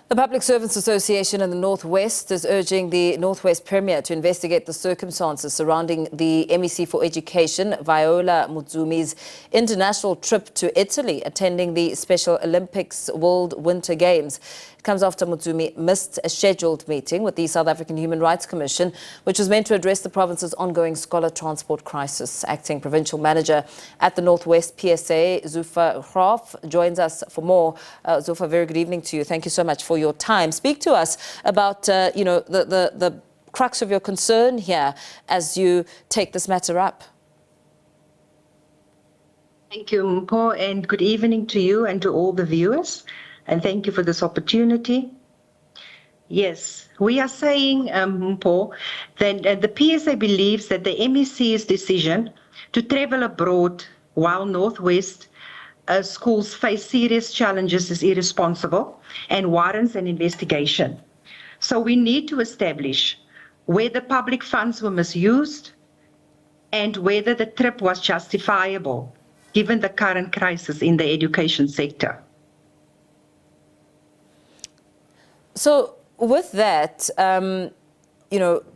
The Public Servants Association in the Northwest is urging the Northwest Premier to investigate the circumstances surrounding the MEC for Education, Viola Motsumi's international trip to Italy, attending the Special Olympics World Winter Games. It comes after Motsumi missed a scheduled meeting with the South African Human Rights Commission, which was meant to address the province's ongoing scholar transport crisis. Acting Provincial Manager at the Northwest PSA, Zhulfa Graaff, joins us for more. Zhulfa, very good evening to you. Thank you so much for your time. Speak to us about, the crux of your concern here as you take this matter up. Thank you, Mpho, and good evening to you and to all the viewers. And thank you for this opportunity. Yes, we are saying, Mpho, that the PSA believes that the MEC's decision to travel abroad while Northwest schools face serious challenges is irresponsible and warrants an investigation. So we need to establish whether public funds were misused and whether the trip was justifiable, given the current crisis in the education sector. So with that,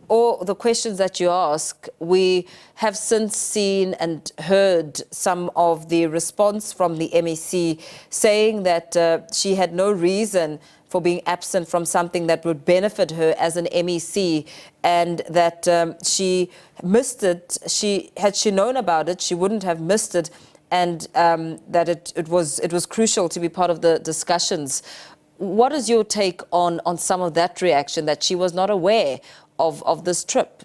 all the questions that you ask, we have since seen and heard some of the response from the MEC saying that she had no reason for being absent from something that would benefit her as an MEC, and that she missed it. Had she known about it, she wouldn't have missed it, and that it was crucial to be part of the discussions. What is your take on some of that reaction, that she was not aware of this trip?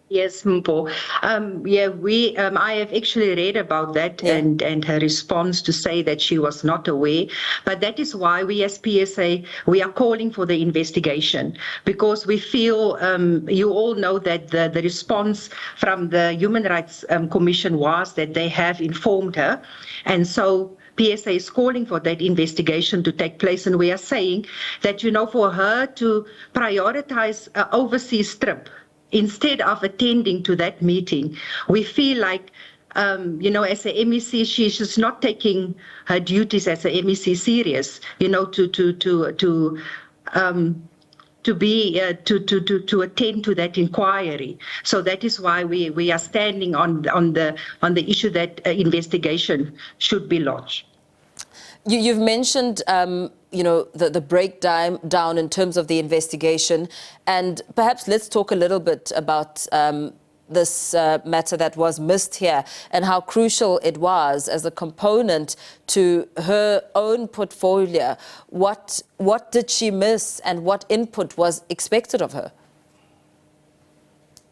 Yes, Mpho. I have actually read about that, and her response to say that she was not aware. But that is why we as PSA, we are calling for the investigation, because we feel, you all know that the response from the Human Rights Commission was that they have informed her. And so PSA is calling for that investigation to take place, and we are saying that, for her to prioritize an overseas trip instead of attending to that meeting, we feel like, as a MEC, she's not taking her duties as a MEC serious, to attend to that inquiry. So that is why we are standing on the issue that investigation should be lodged. You've mentioned, the breakdown in terms of the investigation, and perhaps let's talk a little bit about this matter that was missed here and how crucial it was as a component to her own portfolio. What did she miss, and what input was expected of her?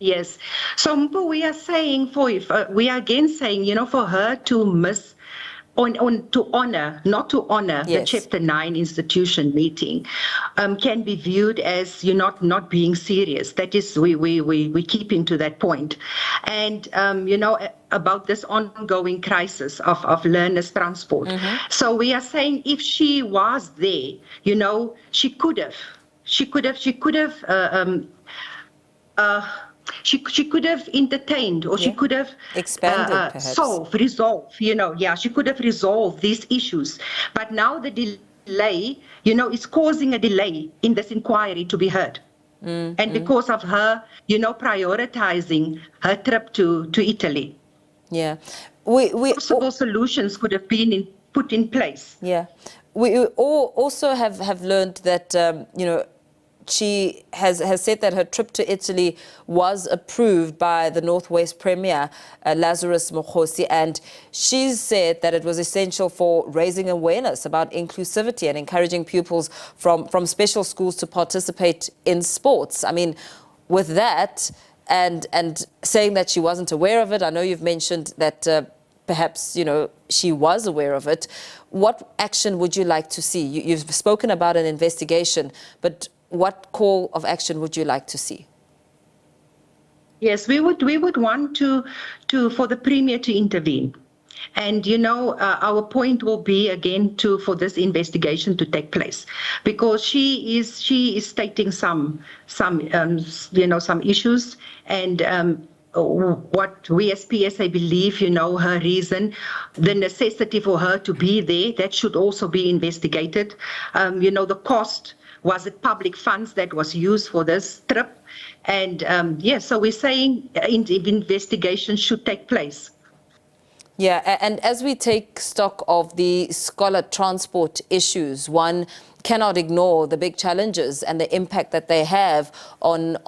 Yes. So Mpho, we are saying we are again saying, for her to miss not to honor the Chapter 9 institution meeting can be viewed as not being serious. That is, we keeping to that point. And about this ongoing crisis of learners' transport. Mm-hmm. So we are saying if she was there, she could have entertained, or she could have expanded, resolved, she could have resolved these issues. But now the delay, is causing a delay in this inquiry to be heard. Mm-hmm. And because of her, prioritizing her trip to Italy. Yeah. Possible solutions could have been put in place. Yeah. We also have learned that, she has said that her trip to Italy was approved by the Northwest Premier, Lazarus Mokhosi, and she's said that it was essential for raising awareness about inclusivity and encouraging pupils from special schools to participate in sports. I mean, with that, and saying that she wasn't aware of it, I know you've mentioned that perhaps, she was aware of it. What action would you like to see? You've spoken about an investigation, but what call of action would you like to see? Yes, we would want for the Premier to intervene. And, our point will be, again, for this investigation to take place, because she is stating some issues, and what we as PSA believe, her reason, the necessity for her to be there, that should also be investigated. The cost, was it public funds that was used for this trip? And so we're saying investigation should take place. Yeah, and as we take stock of the scholar transport issues, one cannot ignore the big challenges and the impact that they have on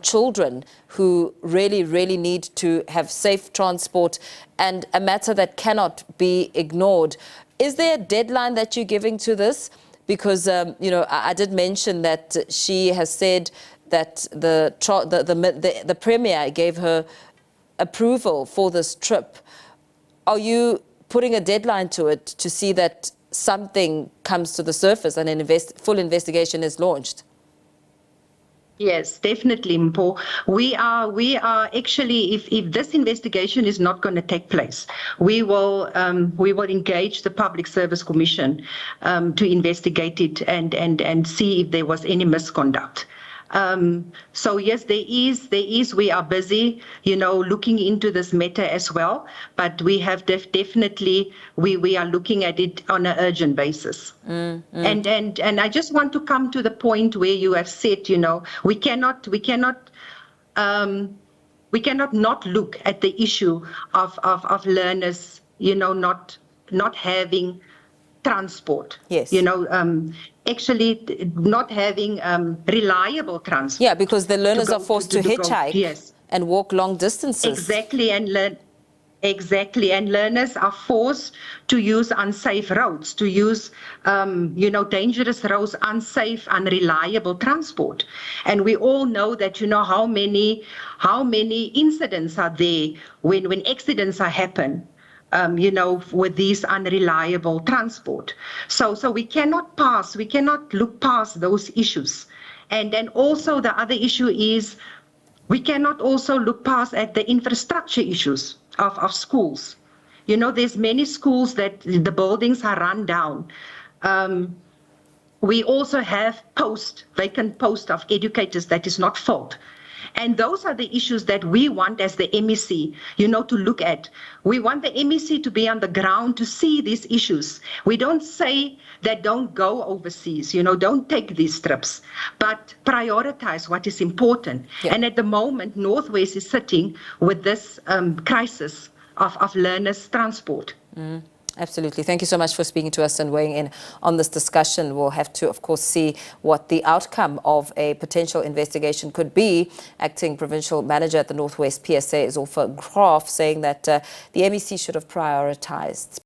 children who really need to have safe transport, and a matter that cannot be ignored. Is there a deadline that you're giving to this? Because, I did mention that she has said that the Premier gave her approval for this trip. Are you putting a deadline to it to see that something comes to the surface and a full investigation is launched? Yes, definitely, Mpo. We are actually, if this investigation is not going to take place, we will engage the Public Service Commission to investigate it and see if there was any misconduct. So yes, there is. We are busy, looking into this matter as well. But we have definitely we are looking at it on an urgent basis. And I just want to come to the point where you have said, we cannot not look at the issue of learners, not having transport. Yes. Actually not having reliable transport. Yeah, because the learners are forced to hitchhike. Yes. And walk long distances. Exactly, and learners are forced to use unsafe roads, to use dangerous roads, unsafe, unreliable transport. And we all know that how many incidents are there when accidents happen. With these unreliable transport. So we cannot look past those issues. And then also the other issue is we cannot also look past at the infrastructure issues of schools. There's many schools that the buildings are run down. We also have vacant posts of educators that is not filled. And those are the issues that we want as the MEC, to look at. We want the MEC to be on the ground to see these issues. We don't say that don't go overseas, don't take these trips, but prioritize what is important. Yeah. And at the moment, Northwest is sitting with this crisis of learners' transport. Absolutely. Thank you so much for speaking to us and weighing in on this discussion. We'll have to, of course, see what the outcome of a potential investigation could be. Acting Provincial Manager at the Northwest PSA, Zhulfa Graaff, saying that the MEC should have prioritized